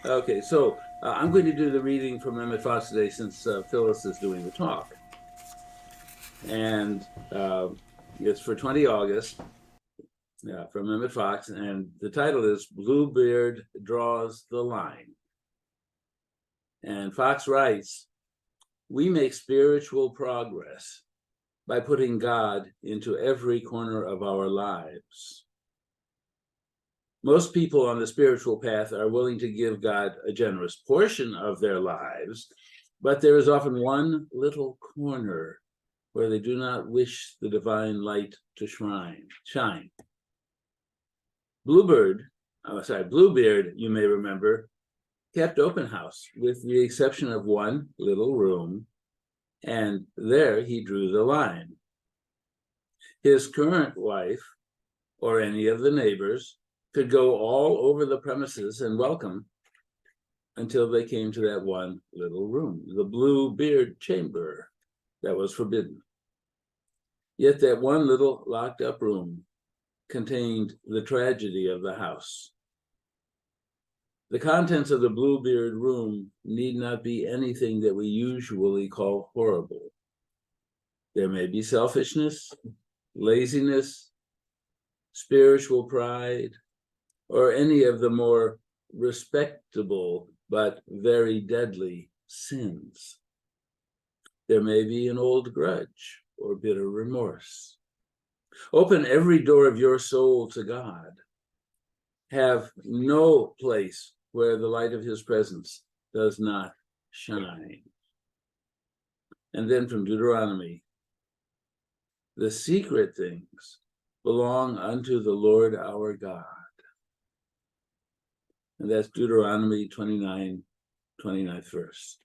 Okay, so I'm going to do the reading from Emmett Fox today since Phyllis is doing the talk. And it's for 20 August from Emmett Fox. And the title is Bluebeard Draws the Line. And Fox writes, "We make spiritual progress by putting God into every corner of our lives. Most people on the spiritual path are willing to give God a generous portion of their lives, but there is often one little corner where they do not wish the divine light to shine. Bluebeard, you may remember, kept open house with the exception of one little room, and there he drew the line. His current wife, or any of the neighbors, could go all over the premises and welcome until they came to that one little room, the Bluebeard chamber that was forbidden. Yet that one little locked up room contained the tragedy of the house. The contents of the Bluebeard room need not be anything that we usually call horrible. There may be selfishness, laziness, spiritual pride, or any of the more respectable but very deadly sins. There may be an old grudge or bitter remorse. Open every door of your soul to God. Have no place where the light of his presence does not shine." And then from Deuteronomy, "The secret things belong unto the Lord our God." And that's Deuteronomy 29, 29th verse.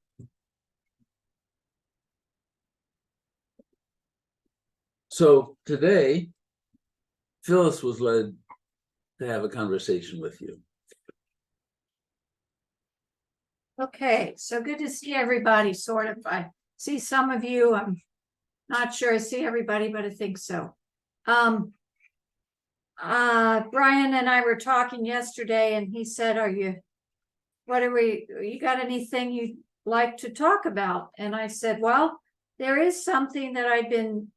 So today, Phyllis was led to have a conversation with you. Okay, so good to see everybody, sort of. I see some of you. I'm not sure I see everybody, but I think so. Brian and I were talking yesterday, and he said, you got anything you'd like to talk about? And I said, well, there is something that I've been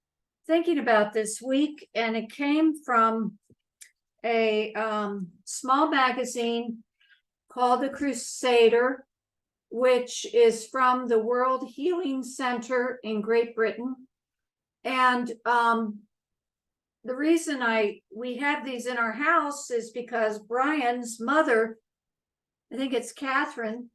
thinking about this week, and it came from a small magazine called The Crusader, which is from the World Healing Center in Great Britain. And the reason we have these in our house is because Brian's mother, I think it's Catherine,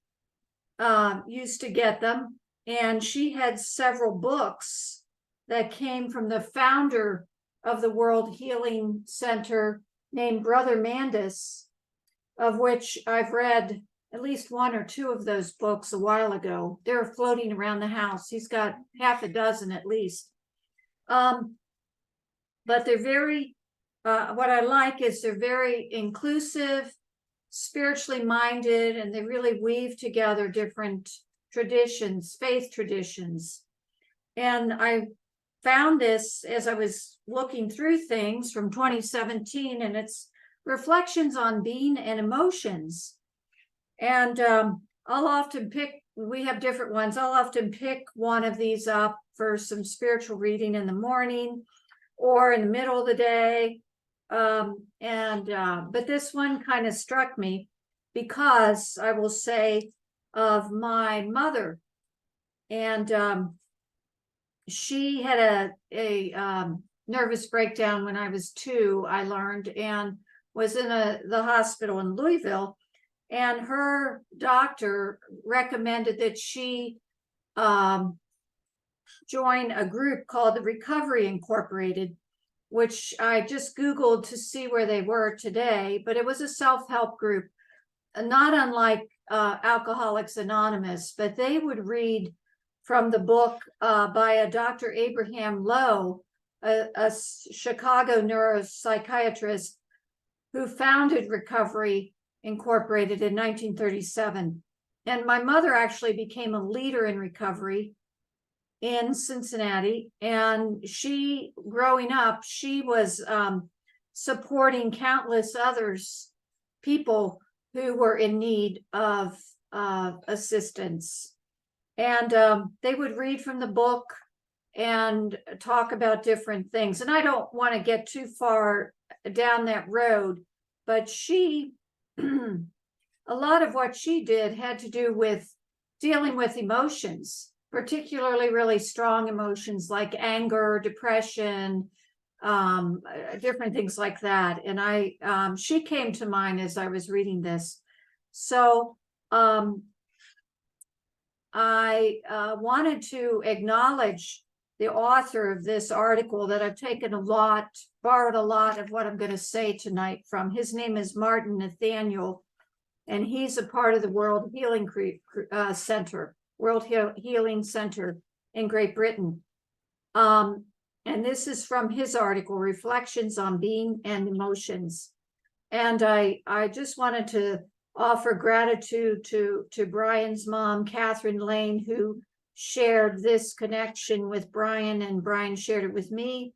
used to get them, and she had several books that came from the founder of the World Healing Center named Brother Mandis, of which I've read at least one or two of those books a while ago. They're floating around the house. He's got half a dozen at least. But they're very, what I like is they're very inclusive, spiritually minded, and they really weave together different traditions, faith traditions. And I found this as I was looking through things from 2017, and it's reflections on being and emotions. And I'll often pick, we have different ones. I'll often pick one of these up for some spiritual reading in the morning or in the middle of the day. But this one kind of struck me because I will say of my mother. And she had a nervous breakdown when I was 2, I learned, and was in the hospital in Louisville. And her doctor recommended that she join a group called the Recovery Incorporated, which I just Googled to see where they were today. But it was a self-help group, not unlike Alcoholics Anonymous, but they would read from the book by a Dr. Abraham Lowe, a Chicago neuropsychiatrist who founded Recovery Incorporated in 1937. And my mother actually became a leader in recovery. in Cincinnati, and she, growing up, she was supporting countless others, people who were in need of assistance. And they would read from the book and talk about different things. And I don't want to get too far down that road, but she, a lot of what she did had to do with dealing with emotions, particularly really strong emotions like anger, depression, different things like that. And she came to mind as I was reading this. So I wanted to acknowledge the author of this article that I've borrowed a lot of what I'm going to say tonight from. His name is Martin Nathanael, and he's a part of the World Healing Center, World Healing Center in Great Britain. And this is from his article, Reflections on Being and Emotions. And I just wanted to offer gratitude to Brian's mom, Catherine Lane, who shared this connection with Brian, and Brian shared it with me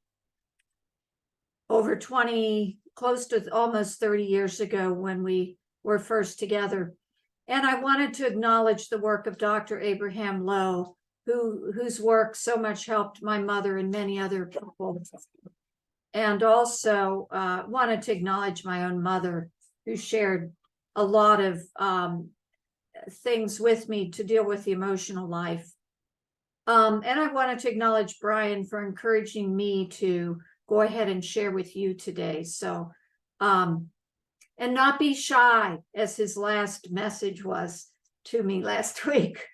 over 20, close to almost 30 years ago when we were first together. And I wanted to acknowledge the work of Dr. Abraham Lowe, whose work so much helped my mother and many other people. And also wanted to acknowledge my own mother, who shared a lot of things with me to deal with the emotional life. And I wanted to acknowledge Brian for encouraging me to go ahead and share with you today. So, and not be shy, as his last message was to me last week.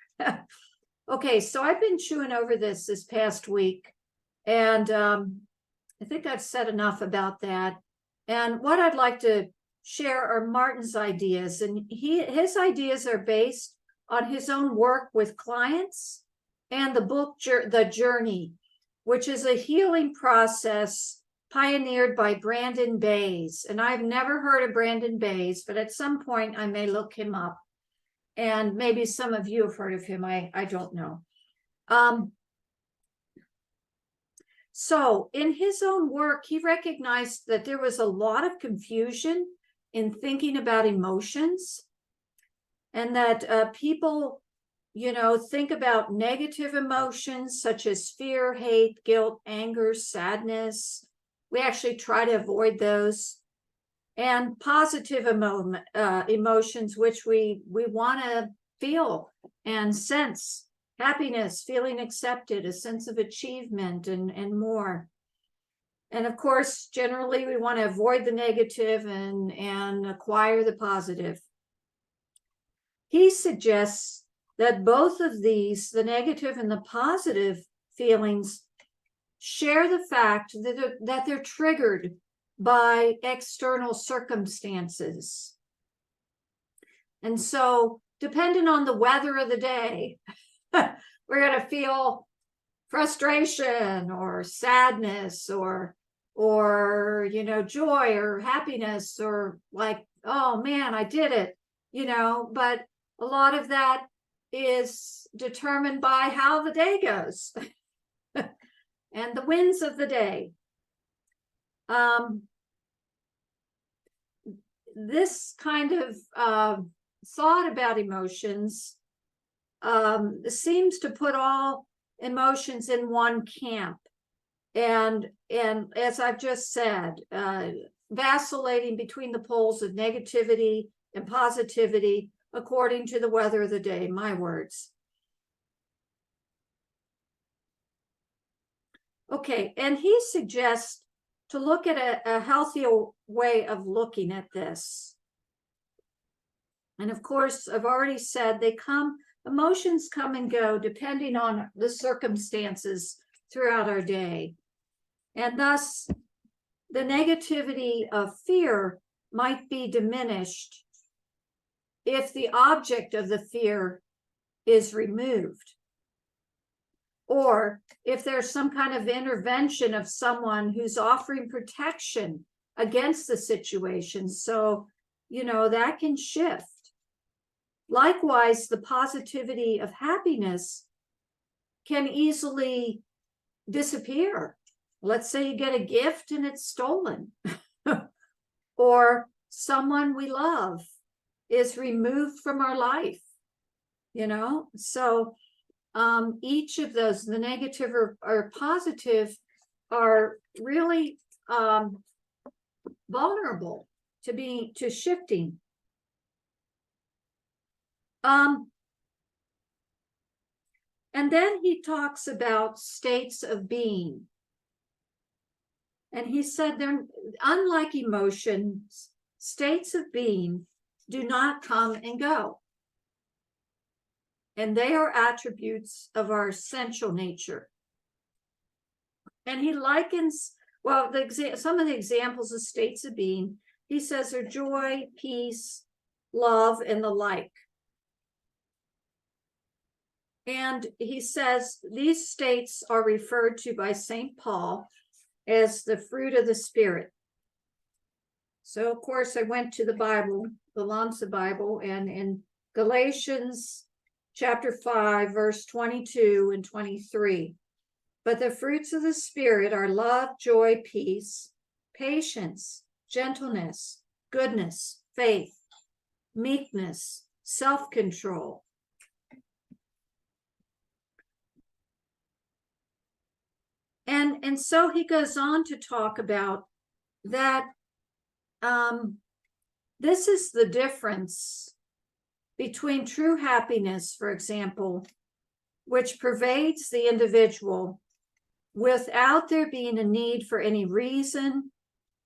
Okay, so I've been chewing over this past week, and I think I've said enough about that. And what I'd like to share are Martin's ideas, and his ideas are based on his own work with clients and the book The Journey, which is a healing process pioneered by Brandon Bays. And I've never heard of Brandon Bays, but at some point I may look him up, and maybe some of you have heard of him. I don't know. So in his own work, he recognized that there was a lot of confusion in thinking about emotions, and that people, think about negative emotions such as fear, hate, guilt, anger, sadness. We actually try to avoid those. And positive emotions, which we want to feel and sense: happiness, feeling accepted, a sense of achievement, and more. And of course, generally, we want to avoid the negative and acquire the positive. He suggests that both of these, the negative and the positive feelings, share the fact that they're triggered by external circumstances. And so, depending on the weather of the day, we're going to feel frustration or sadness or joy or happiness, or like, oh man, I did it, but a lot of that is determined by how the day goes and the winds of the day. This kind of thought about emotions seems to put all emotions in one camp, and as I've just said, vacillating between the poles of negativity and positivity according to the weather of the day. My words. Okay, and he suggests to look at a healthier way of looking at this. And of course, I've already said emotions come and go depending on the circumstances throughout our day. And thus, the negativity of fear might be diminished if the object of the fear is removed, or if there's some kind of intervention of someone who's offering protection against the situation. So, that can shift. Likewise, the positivity of happiness can easily disappear. Let's say you get a gift and it's stolen, or someone we love is removed from our life, so each of those, the negative or positive, are really vulnerable to shifting. And then he talks about states of being. And he said they're unlike emotions, states of being do not come and go. And they are attributes of our essential nature. And he likens, well, some of the examples of states of being, he says are joy, peace, love, and the like. And he says these states are referred to by St. Paul as the fruit of the Spirit. So, of course, I went to the Bible, the Lamsa Bible, and in Galatians chapter 5, verse 22 and 23. But the fruits of the Spirit are love, joy, peace, patience, gentleness, goodness, faith, meekness, self-control. And so he goes on to talk about that this is the difference between true happiness, for example, which pervades the individual without there being a need for any reason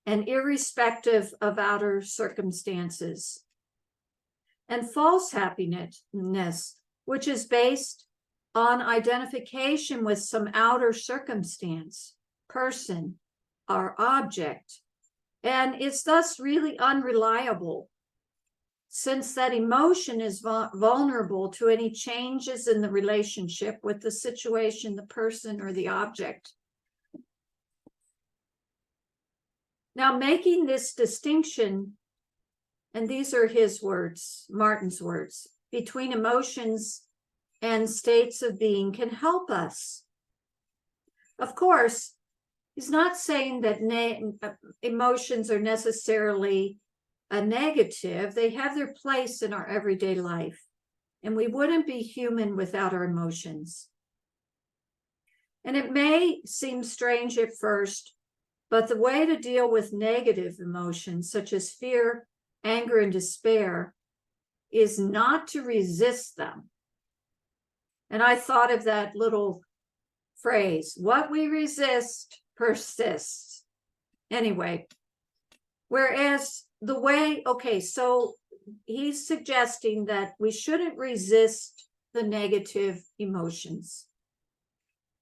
and irrespective of outer circumstances, and false happiness, which is based on identification with some outer circumstance, person, or object, and is thus really unreliable, since that emotion is vulnerable to any changes in the relationship with the situation, the person, or the object. Now, making this distinction, and these are his words, Martin's words, between emotions and states of being can help us. Of course, he's not saying that emotions are necessarily a negative. They have their place in our everyday life, and we wouldn't be human without our emotions. And it may seem strange at first, but the way to deal with negative emotions, such as fear, anger, and despair, is not to resist them. And I thought of that little phrase, what we resist persists. Anyway, whereas the way, okay, so he's suggesting that we shouldn't resist the negative emotions.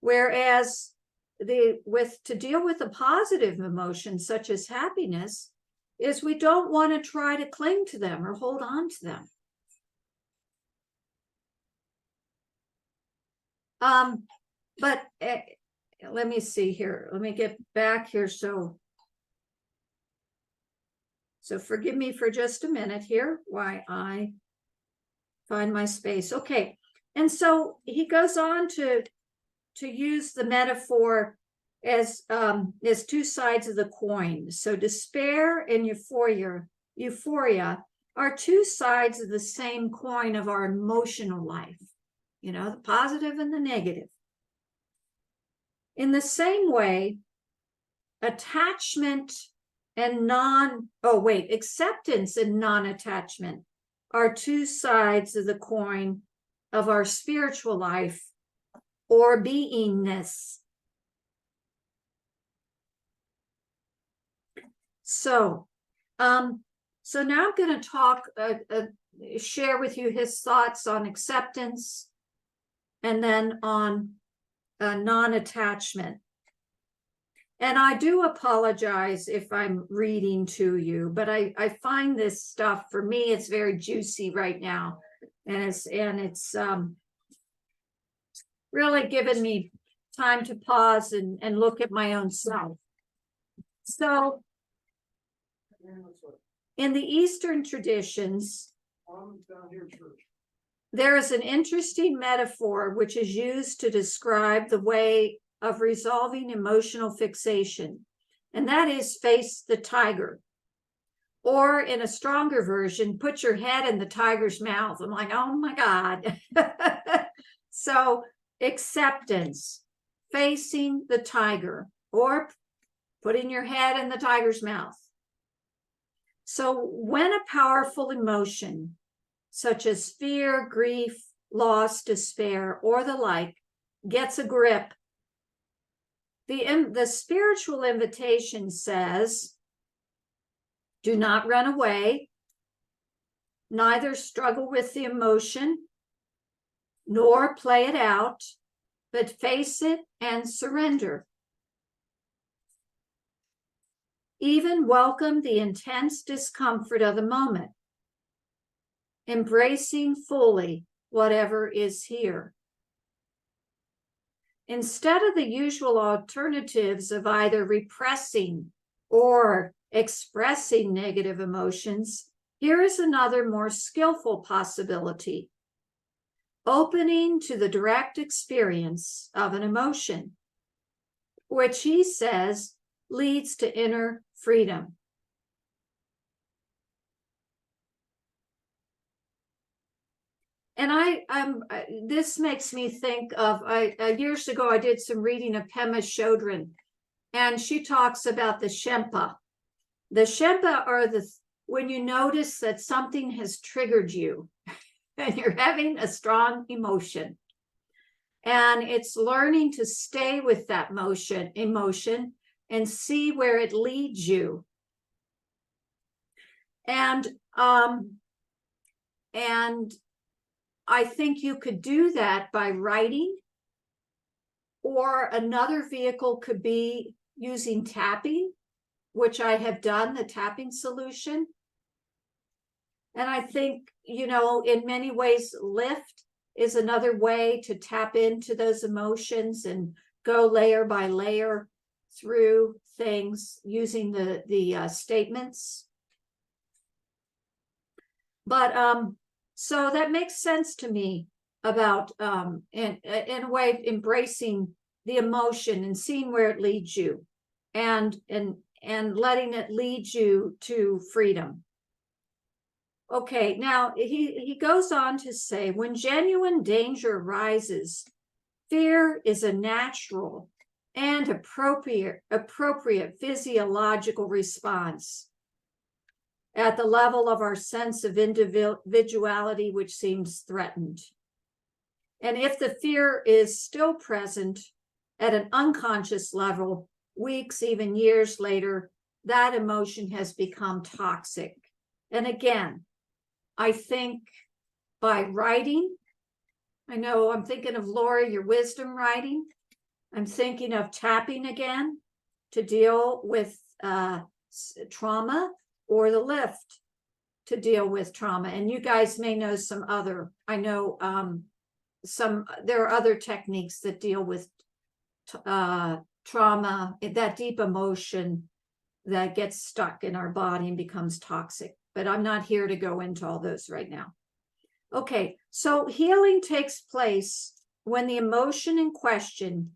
Whereas to deal with a positive emotion, such as happiness, is we don't want to try to cling to them or hold on to them. But let me see here. Let me get back here. So forgive me for just a minute here while I find my space. Okay. And so he goes on to use the metaphor as two sides of the coin. So despair and euphoria are two sides of the same coin of our emotional life. The positive and the negative. In the same way, acceptance and non-attachment are two sides of the coin of our spiritual life or beingness. So now I'm going to share with you his thoughts on acceptance, and then on non-attachment. And I do apologize if I'm reading to you, but I find this stuff, for me, it's very juicy right now. And it's really given me time to pause and look at my own self. So in the Eastern traditions, There is an interesting metaphor which is used to describe the way of resolving emotional fixation, and that is face the tiger. Or in a stronger version, put your head in the tiger's mouth. I'm like, oh my God. So acceptance, facing the tiger, or putting your head in the tiger's mouth. So when a powerful emotion, such as fear, grief, loss, despair, or the like, gets a grip, the spiritual invitation says, do not run away, neither struggle with the emotion, nor play it out, but face it and surrender. Even welcome the intense discomfort of the moment, embracing fully whatever is here. Instead of the usual alternatives of either repressing or expressing negative emotions, here is another more skillful possibility: opening to the direct experience of an emotion, which he says leads to inner freedom. And this makes me think of, years ago, I did some reading of Pema Chodron, and she talks about the Shempa. The Shempa are when you notice that something has triggered you and you're having a strong emotion. And it's learning to stay with that emotion and see where it leads you. And I think you could do that by writing, or another vehicle could be using tapping, which I have done, the tapping solution. And I think, in many ways, lift is another way to tap into those emotions and go layer by layer through things using the statements. But so that makes sense to me about, in a way, embracing the emotion and seeing where it leads you, and letting it lead you to freedom. Okay, now he goes on to say, when genuine danger arises, fear is a natural and appropriate physiological response at the level of our sense of individuality, which seems threatened. And if the fear is still present at an unconscious level, weeks, even years later, that emotion has become toxic. And again, I think by writing, I know I'm thinking of Laura, your wisdom writing. I'm thinking of tapping again to deal with trauma, or the lift to deal with trauma. And you guys may know some other, I know there are other techniques that deal with trauma, that deep emotion that gets stuck in our body and becomes toxic. But I'm not here to go into all those right now. Okay, so healing takes place when the emotion in question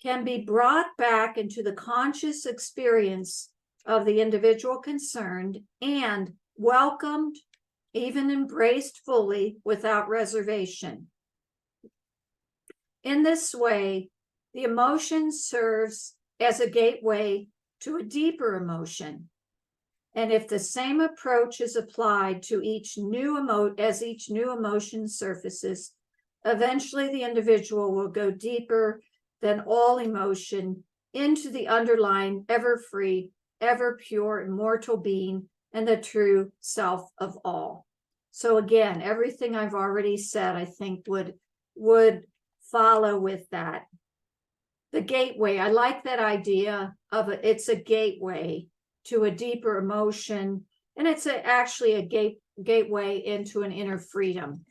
can be brought back into the conscious experience of the individual concerned and welcomed, even embraced fully without reservation. In this way, the emotion serves as a gateway to a deeper emotion. And if the same approach is applied to each new emotion surfaces, eventually the individual will go deeper than all emotion into the underlying ever-free, ever-pure, immortal being and the true self of all. So again, everything I've already said, I think would follow with that. The gateway, I like that idea of it's a gateway to a deeper emotion, and it's actually a gateway into an inner freedom.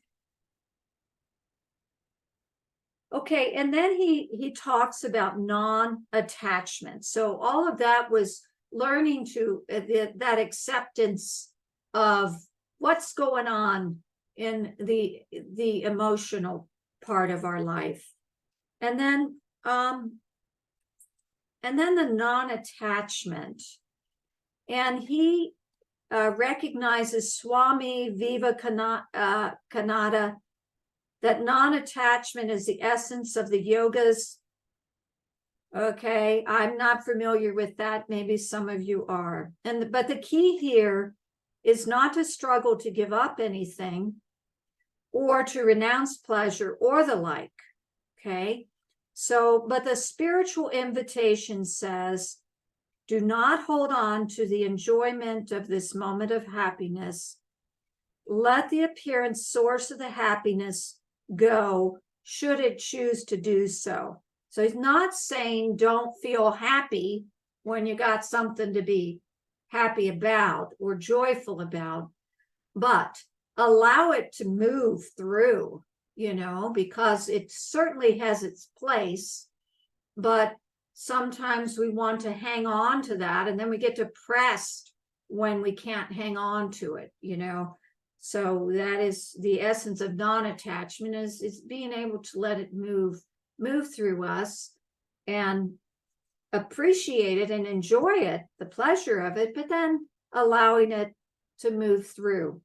Okay, and then he talks about non-attachment. So all of that was learning to that acceptance of what's going on in the emotional part of our life. And then the non-attachment. And he recognizes Swami Vivekananda, that non-attachment is the essence of the yogas. Okay, I'm not familiar with that. Maybe some of you are. But the key here is not to struggle to give up anything or to renounce pleasure or the like. Okay, so, but the spiritual invitation says, do not hold on to the enjoyment of this moment of happiness. Let the apparent source of the happiness go, should it choose to do so. So he's not saying don't feel happy when you got something to be happy about or joyful about, but allow it to move through, because it certainly has its place, but sometimes we want to hang on to that, and then we get depressed when we can't hang on to it, So that is the essence of non-attachment, is being able to let it move through us and appreciate it and enjoy it, the pleasure of it, but then allowing it to move through.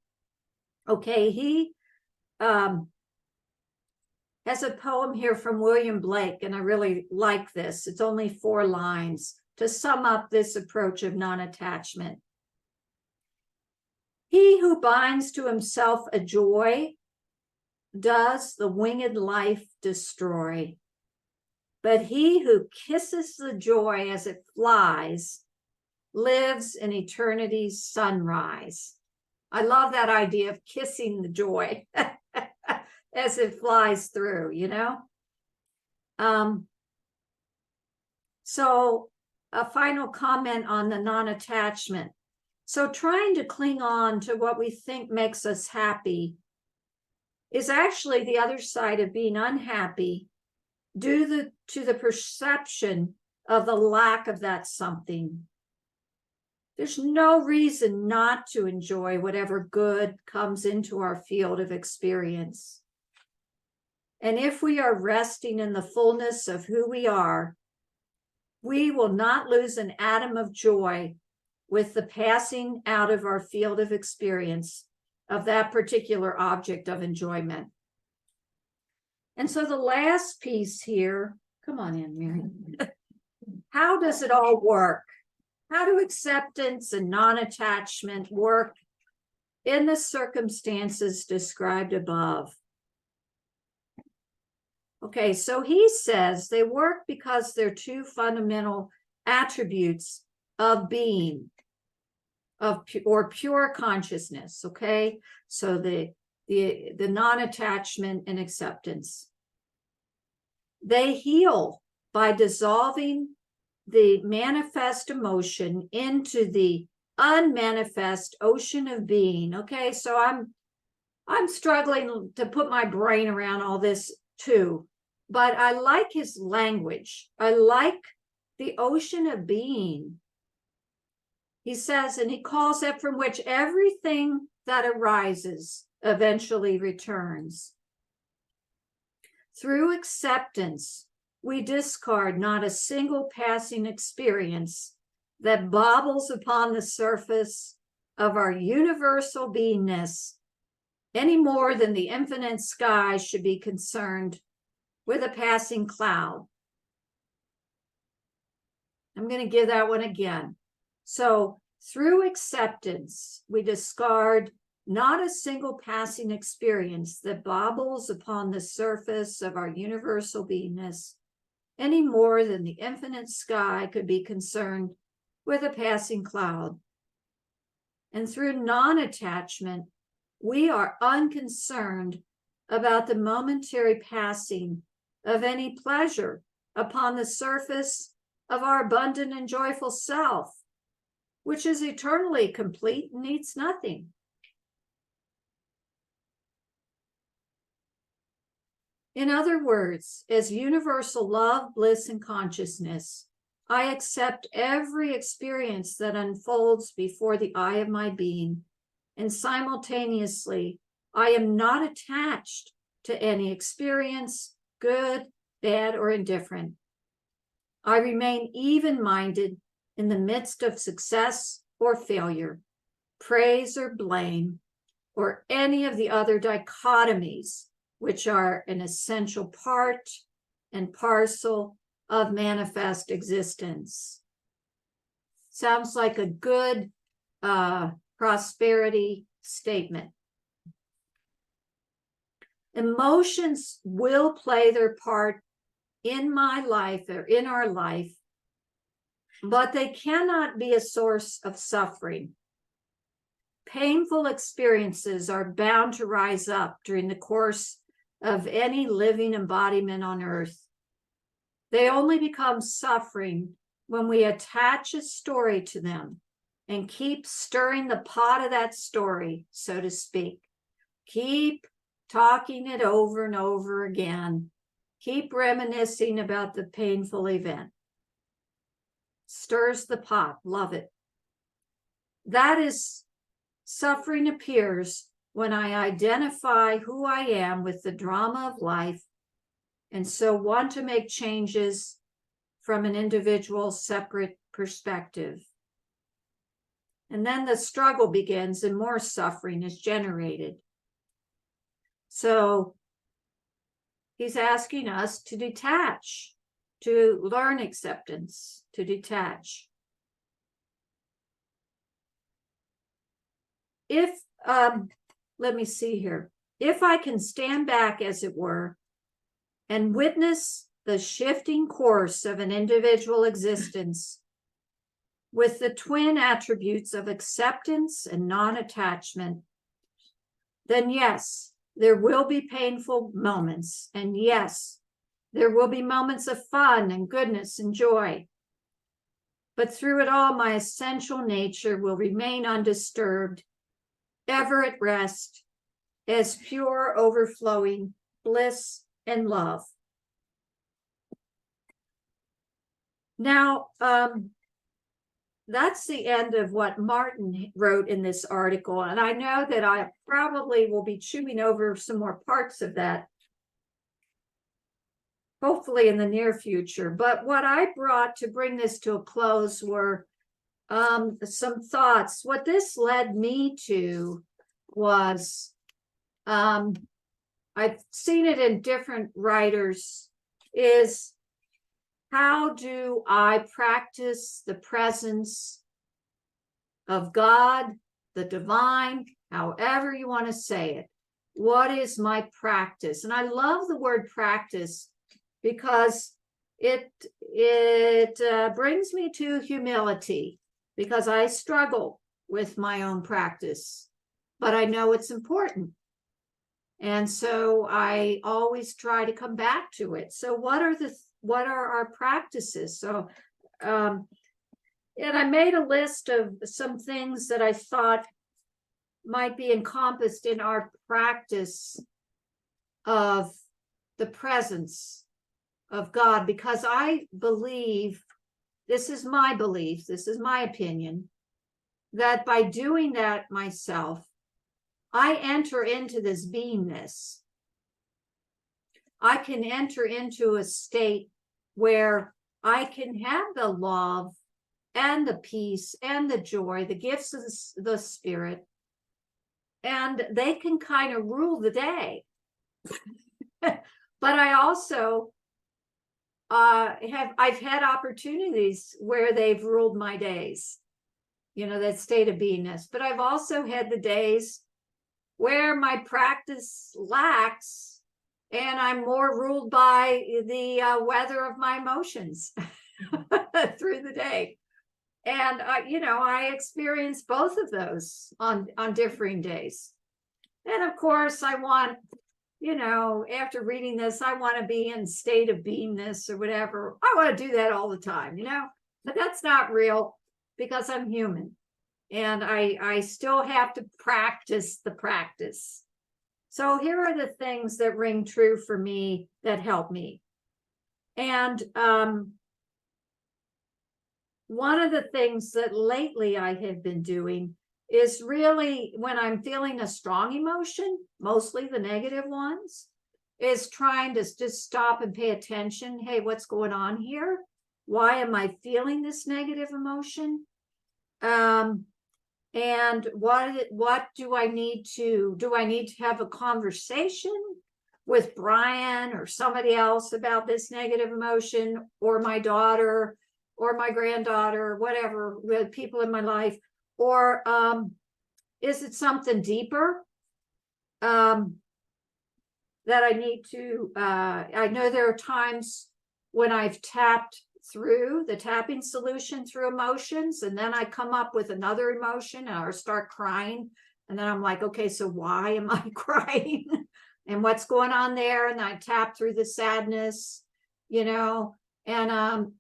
Okay, he has a poem here from William Blake, and I really like this. It's only 4 lines to sum up this approach of non-attachment. He who binds to himself a joy does the winged life destroy. But he who kisses the joy as it flies lives in eternity's sunrise. I love that idea of kissing the joy as it flies through, So a final comment on the non-attachment. So trying to cling on to what we think makes us happy is actually the other side of being unhappy due to the perception of the lack of that something. There's no reason not to enjoy whatever good comes into our field of experience. And if we are resting in the fullness of who we are, we will not lose an atom of joy with the passing out of our field of experience of that particular object of enjoyment. And so the last piece here, come on in, Mary. How does it all work? How do acceptance and non-attachment work in the circumstances described above? Okay, so he says they work because they're 2 fundamental attributes of being, or pure consciousness. Okay, so the non-attachment and acceptance. They heal by dissolving the manifest emotion into the unmanifest ocean of being. Okay, so I'm struggling to put my brain around all this too, but I like his language. I like the ocean of being. He says, and he calls that from which everything that arises eventually returns. Through acceptance, we discard not a single passing experience that bobbles upon the surface of our universal beingness, any more than the infinite sky should be concerned with a passing cloud. I'm going to give that one again. So through acceptance, we discard not a single passing experience that bobbles upon the surface of our universal beingness, any more than the infinite sky could be concerned with a passing cloud. And through non-attachment, we are unconcerned about the momentary passing of any pleasure upon the surface of our abundant and joyful self, which is eternally complete and needs nothing. In other words, as universal love, bliss, and consciousness, I accept every experience that unfolds before the eye of my being, and simultaneously I am not attached to any experience, good, bad, or indifferent. I remain even-minded in the midst of success or failure, praise or blame, or any of the other dichotomies which are an essential part and parcel of manifest existence. Sounds like a good prosperity statement. Emotions will play their part in my life or in our life, but they cannot be a source of suffering. Painful experiences are bound to rise up during the course of any living embodiment on earth. They only become suffering when we attach a story to them and keep stirring the pot of that story, so to speak. Keep talking it over and over again. Keep reminiscing about the painful event. Stirs the pot, love it. That is, suffering appears when I identify who I am with the drama of life, and so want to make changes from an individual separate perspective. And then the struggle begins and more suffering is generated. So he's asking us to detach, to learn acceptance, to detach. If, let me see here, if I can stand back, as it were, and witness the shifting course of an individual existence with the twin attributes of acceptance and non-attachment, then yes, there will be painful moments, and yes, there will be moments of fun and goodness and joy. But through it all, my essential nature will remain undisturbed, ever at rest, as pure, overflowing bliss and love. Now, that's the end of what Martin wrote in this article, and I know that I probably will be chewing over some more parts of that, hopefully in the near future. But what I brought to bring this to a close were some thoughts. What this led me to was, I've seen it in different writers, is how do I practice the presence of God, the divine, however you want to say it? What is my practice? And I love the word practice because it brings me to humility, because I struggle with my own practice, but I know it's important. And so I always try to come back to it. So what are our practices? So, and I made a list of some things that I thought might be encompassed in our practice of the presence of God, because I believe, this is my belief, this is my opinion, that by doing that myself, I enter into this beingness. I can enter into a state where I can have the love and the peace and the joy, the gifts of the Spirit, and they can kind of rule the day. But I also I've had opportunities where they've ruled my days, that state of beingness. But I've also had the days where my practice lacks and I'm more ruled by the weather of my emotions through the day. And, I experience both of those on differing days. And of course, I want, after reading this, I want to be in state of beingness or whatever. I want to do that all the time, but that's not real, because I'm human. And I still have to practice the practice. So here are the things that ring true for me that help me. And one of the things that lately I have been doing is really when I'm feeling a strong emotion, mostly the negative ones, is trying to just stop and pay attention. Hey, what's going on here? Why am I feeling this negative emotion? And what do I need to have a conversation with Brian or somebody else about this negative emotion, or my daughter or my granddaughter, or whatever, with people in my life? Or is it something deeper that I need to, I know there are times when I've tapped through the tapping solution through emotions, and then I come up with another emotion or start crying. And then I'm like, okay, so why am I crying? And what's going on there? And I tap through the sadness, and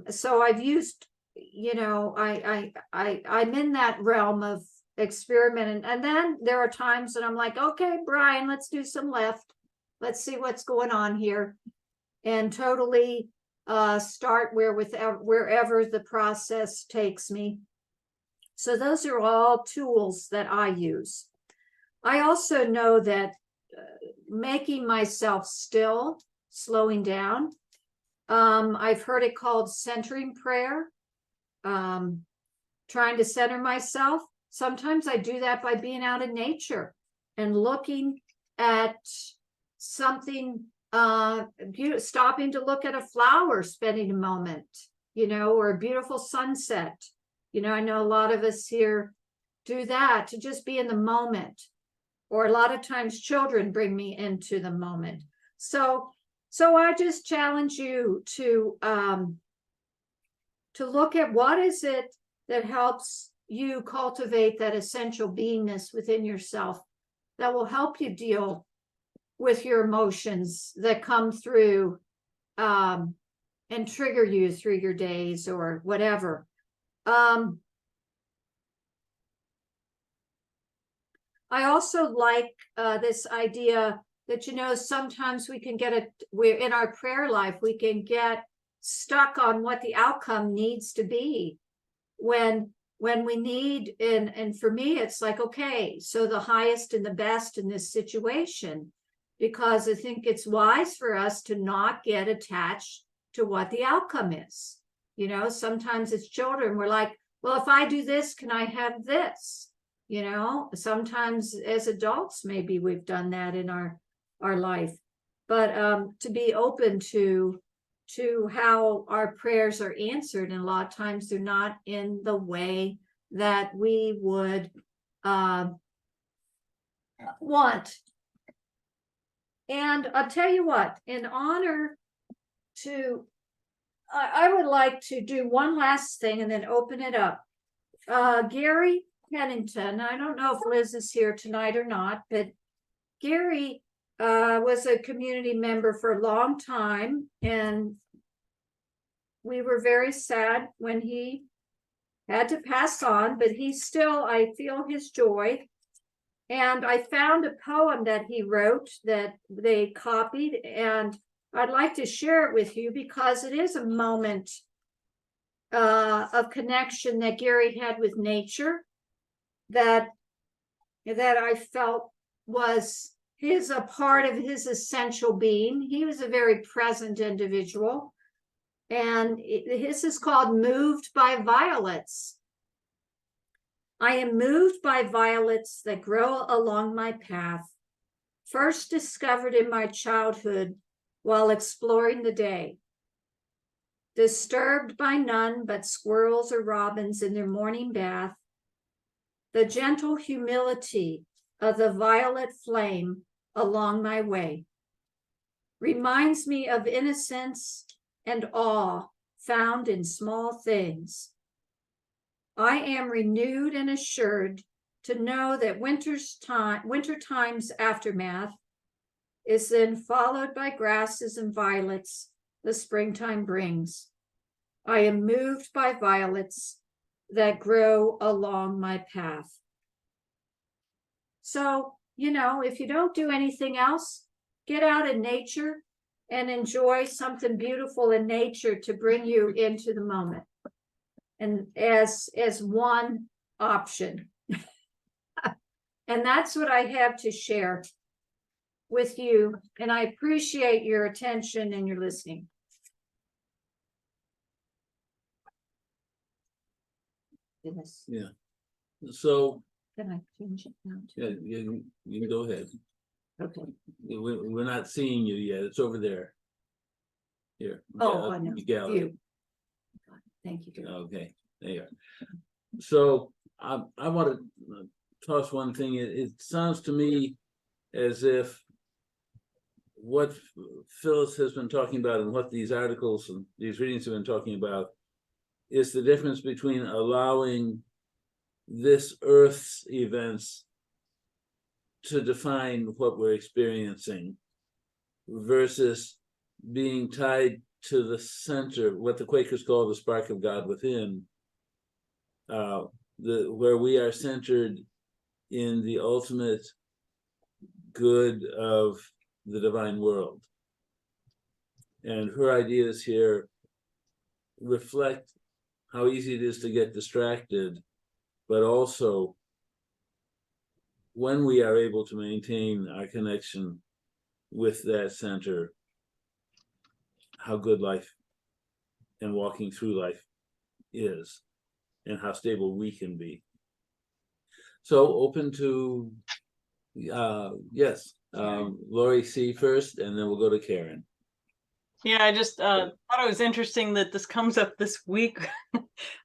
so I've used, I'm in that realm of experiment. And then there are times that I'm like, okay, Brian, let's do some lift. Let's see what's going on here. And totally start wherever the process takes me. So those are all tools that I use. I also know that making myself still, slowing down, I've heard it called centering prayer, trying to center myself. Sometimes I do that by being out in nature and looking at something, stopping to look at a flower, spending a moment, or a beautiful sunset. I know a lot of us here do that, to just be in the moment. Or a lot of times children bring me into the moment. So I just challenge you to look at what is it that helps you cultivate that essential beingness within yourself that will help you deal with your emotions that come through and trigger you through your days or whatever. I also like this idea that, sometimes we can we're in our prayer life, we can get stuck on what the outcome needs to be when we need, and for me, it's like, okay, so the highest and the best in this situation, because I think it's wise for us to not get attached to what the outcome is. Sometimes as children, we're like, well, if I do this, can I have this? Sometimes as adults, maybe we've done that in our life, but to be open to how our prayers are answered, and a lot of times they're not in the way that we would want. And I'll tell you what, in honor to, I would like to do one last thing and then open it up. Gary Pennington, I don't know if Liz is here tonight or not, but Gary was a community member for a long time, and we were very sad when he had to pass on, but he still, I feel his joy. And I found a poem that he wrote that they copied, and I'd like to share it with you because it is a moment of connection that Gary had with nature that I felt was a part of his essential being. He was a very present individual, and his is called Moved by Violets. I am moved by violets that grow along my path, first discovered in my childhood while exploring the day. Disturbed by none but squirrels or robins in their morning bath, the gentle humility of the violet flame along my way reminds me of innocence and awe found in small things. I am renewed and assured to know that wintertime's aftermath is then followed by grasses and violets the springtime brings. I am moved by violets that grow along my path. So, if you don't do anything else, get out in nature and enjoy something beautiful in nature to bring you into the moment. And as one option. And that's what I have to share with you. And I appreciate your attention and your listening. Goodness. Yeah. So Can I change it now? yeah, you can go ahead. Okay. We're not seeing you yet. It's over there. Here. Oh, I know. Gallery. View. Thank you. Okay, there you are. So I want to toss one thing. It sounds to me as if what Phyllis has been talking about and what these articles and these readings have been talking about is the difference between allowing this Earth's events to define what we're experiencing versus being tied to the center, what the Quakers call the spark of God within, where we are centered in the ultimate good of the divine world. And her ideas here reflect how easy it is to get distracted, but also when we are able to maintain our connection with that center, how good life and walking through life is and how stable we can be. So open to, yes, Lori C first, and then we'll go to Karen. Yeah, I just thought it was interesting that this comes up this week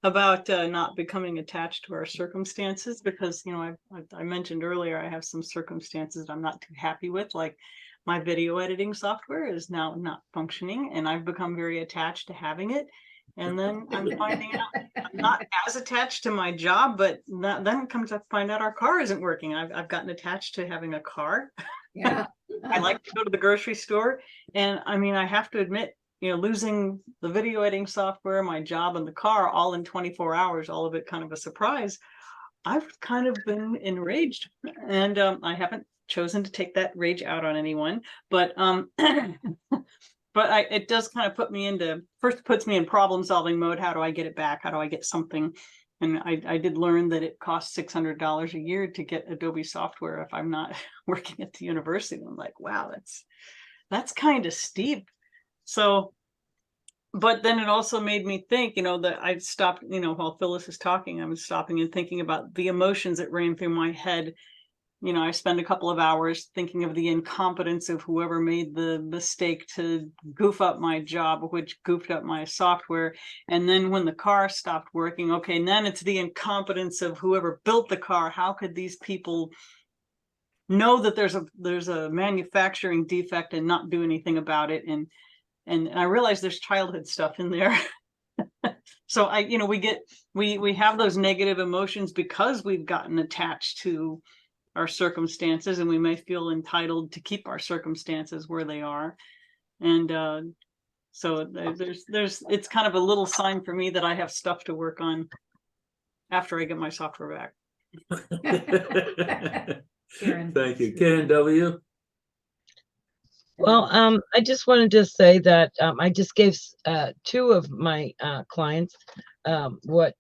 about not becoming attached to our circumstances, because, you know, I mentioned earlier, I have some circumstances that I'm not too happy with, like my video editing software is now not functioning, and I've become very attached to having it. And then I'm finding out I'm not as attached to my job, but then it comes up find out our car isn't working. I've gotten attached to having a car. Yeah. I like to go to the grocery store, and I mean, I have to admit, you know, losing the video editing software, my job, and the car all in 24 hours, all of it kind of a surprise. I've kind of been enraged, and I haven't chosen to take that rage out on anyone, but but it does kind of put me into, first puts me in problem solving mode. How do I get it back? How do I get something? And I did learn that it costs $600 a year to get Adobe software if I'm not working at the university. I'm like, wow, that's kind of steep. So, but then it also made me think, you know, that I stopped, you know, while Phyllis is talking, I was stopping and thinking about the emotions that ran through my head. You know, I spend a couple of hours thinking of the incompetence of whoever made the mistake to goof up my job, which goofed up my software. And then when the car stopped working, okay, and then it's the incompetence of whoever built the car. How could these people know that there's a manufacturing defect and not do anything about it? And I realize there's childhood stuff in there. So you know, we have those negative emotions because we've gotten attached to our circumstances, and we may feel entitled to keep our circumstances where they are. And so there's it's kind of a little sign for me that I have stuff to work on after I get my software back. Karen. Thank you. Karen W. Well, I just wanted to say that I just gave two of my clients what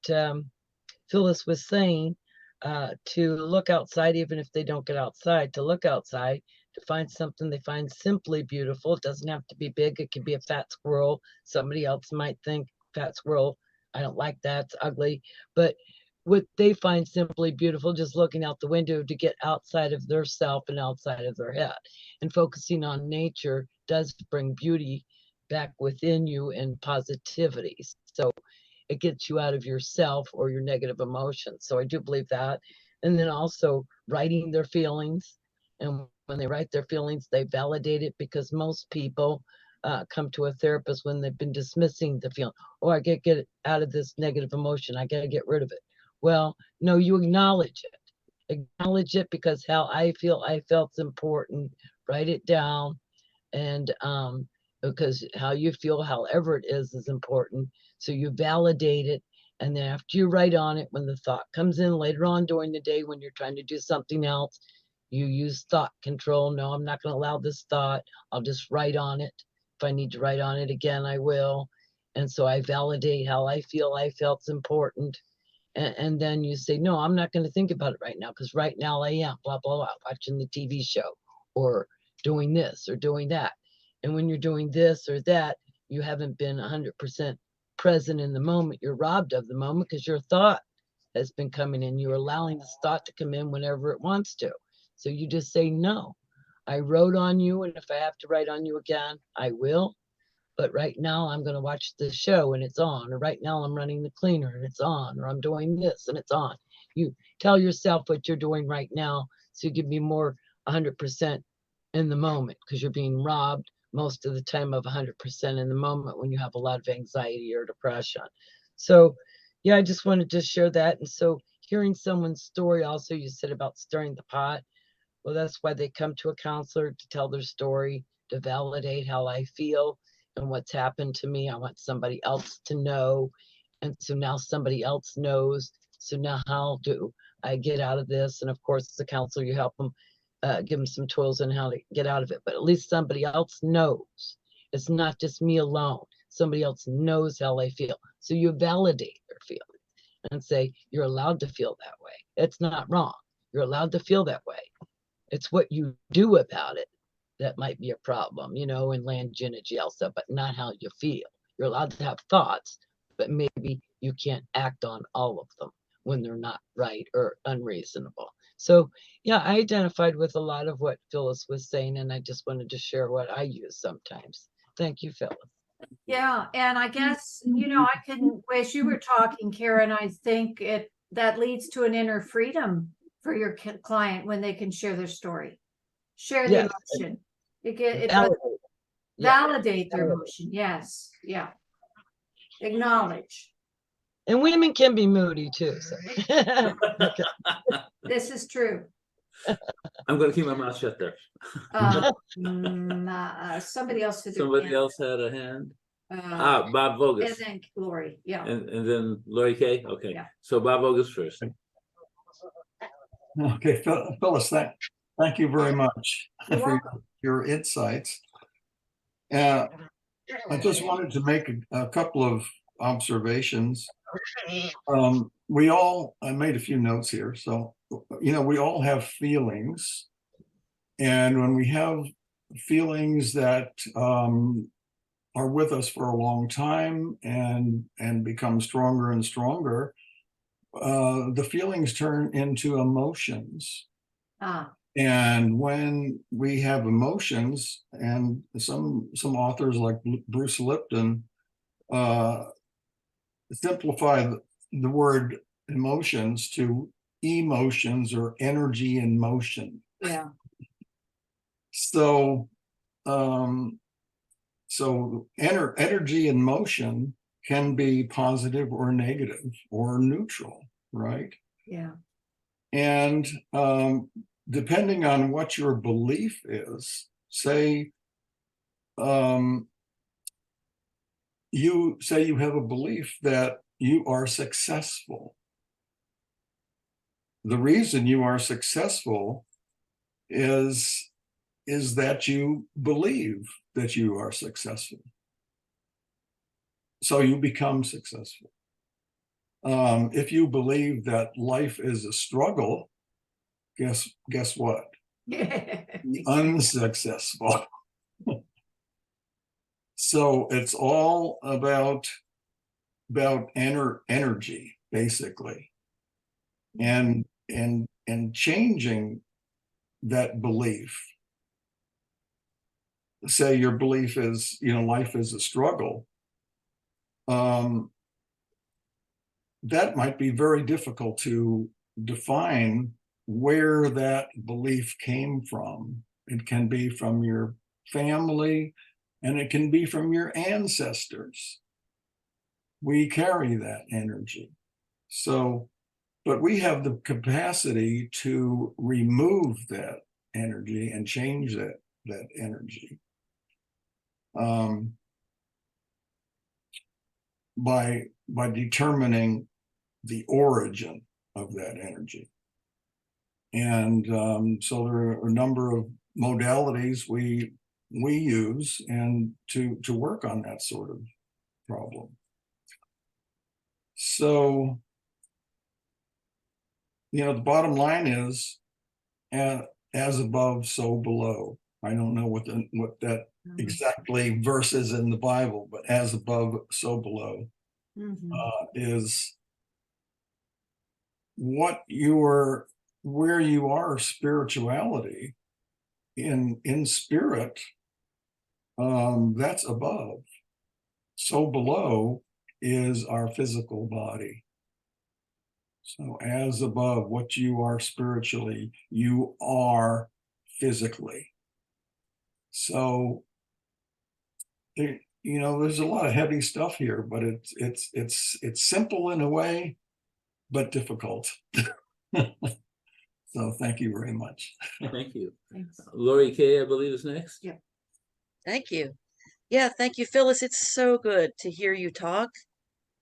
Phyllis was saying, to look outside, even if they don't get outside, to look outside, to find something they find simply beautiful. It doesn't have to be big. It can be a fat squirrel. Somebody else might think fat squirrel, I don't like that, it's ugly. But what they find simply beautiful, just looking out the window, to get outside of their self and outside of their head. And focusing on nature does bring beauty back within you and positivity. So it gets you out of yourself or your negative emotions. So I do believe that. And then also writing their feelings. And when they write their feelings, they validate it, because most people come to a therapist when they've been dismissing the feeling. Oh, I gotta get out of this negative emotion. I gotta get rid of it. Well, no, you acknowledge it. Acknowledge it, because how I feel, I felt's important. Write it down. And because how you feel, however it is important. So you validate it. And then after you write on it, when the thought comes in later on during the day, when you're trying to do something else, you use thought control. No, I'm not going to allow this thought. I'll just write on it. If I need to write on it again, I will. And so I validate how I feel, I felt's important. And then you say, no, I'm not going to think about it right now, because right now I am blah, blah, blah, watching the TV show or doing this or doing that. And when you're doing this or that, you haven't been 100% present in the moment. You're robbed of the moment because your thought has been coming in. You're allowing this thought to come in whenever it wants to. So you just say, no, I wrote on you, and if I have to write on you again, I will. But right now I'm going to watch the show and it's on, or right now I'm running the cleaner and it's on, or I'm doing this and it's on. You tell yourself what you're doing right now, so you can be more 100% in the moment, because you're being robbed most of the time of 100% in the moment when you have a lot of anxiety or depression. So yeah, I just wanted to share that. And so hearing someone's story also, you said about stirring the pot. Well, that's why they come to a counselor, to tell their story, to validate how I feel and what's happened to me. I want somebody else to know. And so now somebody else knows. So now how do I get out of this? And of course, as a counselor, you help them, give them some tools on how to get out of it. But at least somebody else knows. It's not just me alone. Somebody else knows how I feel. So you validate their feelings and say, you're allowed to feel that way. It's not wrong. You're allowed to feel that way. It's what you do about it that might be a problem, and land you in a jail cell, but not how you feel. You're allowed to have thoughts, but maybe you can't act on all of them when they're not right or unreasonable. So yeah, I identified with a lot of what Phyllis was saying, and I just wanted to share what I use sometimes. Thank you, Phyllis. Yeah, and I guess, I can, as you were talking, Karen, I think that leads to an inner freedom for your client when they can share their story, share the Yes. emotion. It Validate. validate their emotion. Yes. Yeah. Acknowledge. And women can be moody too. So. This is true. I'm going to keep my mouth shut there. Somebody else had their Somebody hand. else had a hand. Uh, Bob and Vogus. then Lori. Yeah. And then Lori Kay. Okay. Yeah. So Bob Vogus first. Okay, Phyllis, thank you very much You're for welcome. your insights. I just wanted to make a couple of observations. I made a few notes here. So, we all have feelings. And when we have feelings that are with us for a long time and become stronger and stronger, the feelings turn into emotions. And when we have emotions, and some authors like Bruce Lipton simplify the word emotions to emotions or energy in motion. Yeah. So energy in motion can be positive or negative or neutral, right? Yeah. And depending on what your belief is, say you have a belief that you are successful. The reason you are successful is that you believe that you are successful. So you become successful. If you believe that life is a struggle, guess what? Unsuccessful. So it's all about energy, basically, and changing that belief. Say your belief is, life is a struggle. That might be very difficult to define where that belief came from. It can be from your family, and it can be from your ancestors. We carry that energy. So, but we have the capacity to remove that energy and change that energy by determining the origin of that energy. And so there are a number of modalities we use and to work on that sort of problem. So you know, the bottom line is, as above, so below. I don't know what that exactly verse is in the Bible, but as above, so below is what where you are spirituality in spirit. That's above. So below is our physical body. So as above, what you are spiritually, you are physically. So, you know, there's a lot of heavy stuff here, but it's simple in a way, but difficult. So thank you very much. Thank you. Thanks. Lori Kay, I believe, is next. Yeah. Thank you. Yeah, thank you, Phyllis. It's so good to hear you talk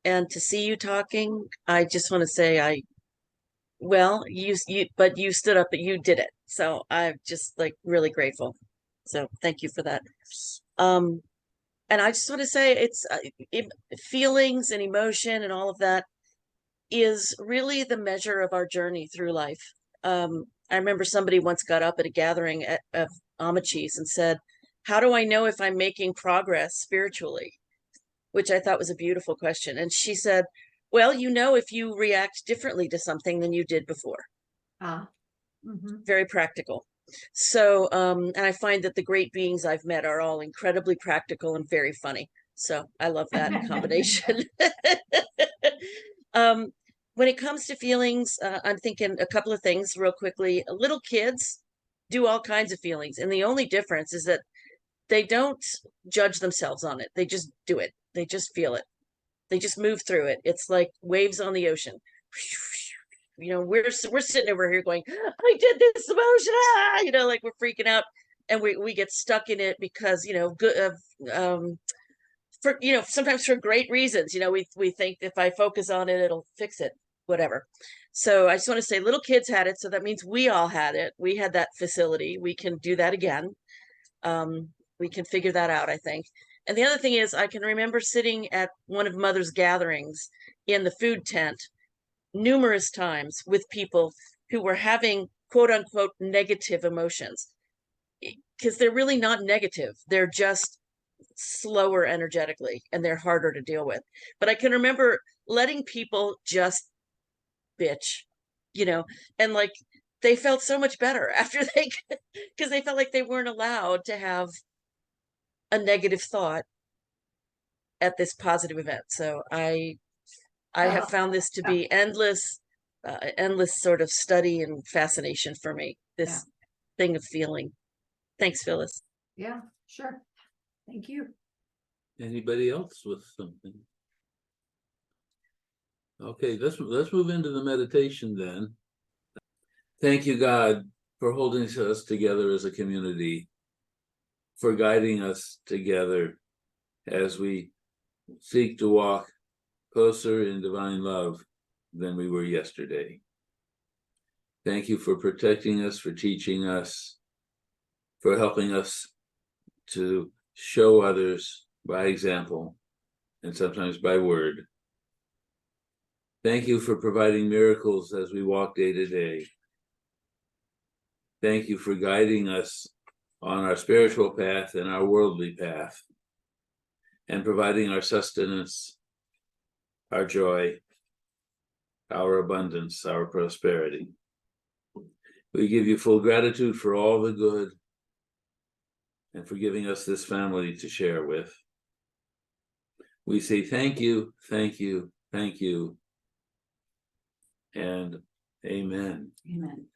and to see you talking. I just want to say well, but you stood up and you did it. So I'm just like really grateful. So thank you for that. And I just want to say feelings and emotion and all of that is really the measure of our journey through life. I remember somebody once got up at a gathering of Amachis and said, how do I know if I'm making progress spiritually? Which I thought was a beautiful question. And she said, well, you know, if you react differently to something than you did before. Very practical. So, and I find that the great beings I've met are all incredibly practical and very funny. So I love that combination. When it comes to feelings, I'm thinking a couple of things real quickly. Little kids do all kinds of feelings. And the only difference is that they don't judge themselves on it. They just do it. They just feel it. They just move through it. It's like waves on the ocean. You know, we're sitting over here going, I did this emotion, you know, like we're freaking out, and we get stuck in it because, you know, for, you know, sometimes for great reasons, you know, we think if I focus on it, it'll fix it, whatever. So I just want to say little kids had it. So that means we all had it. We had that facility. We can do that again. We can figure that out, I think. And the other thing is, I can remember sitting at one of Mother's gatherings in the food tent numerous times with people who were having quote unquote negative emotions, because they're really not negative. They're just slower energetically and they're harder to deal with. But I can remember letting people just bitch, you know, and like they felt so much better after because they felt like they weren't allowed to have a negative thought at this positive event. So I have found this to be endless sort of study and fascination for me, this thing of feeling. Thanks, Phyllis. Yeah, sure. Thank you. Anybody else with something? Okay, let's move into the meditation then. Thank you, God, for holding us together as a community, for guiding us together as we seek to walk closer in divine love than we were yesterday. Thank you for protecting us, for teaching us, for helping us to show others by example and sometimes by word. Thank you for providing miracles as we walk day to day. Thank you for guiding us on our spiritual path and our worldly path, and providing our sustenance, our joy, our abundance, our prosperity. We give you full gratitude for all the good and for giving us this family to share with. We say thank you, thank you, thank you, and amen. Amen.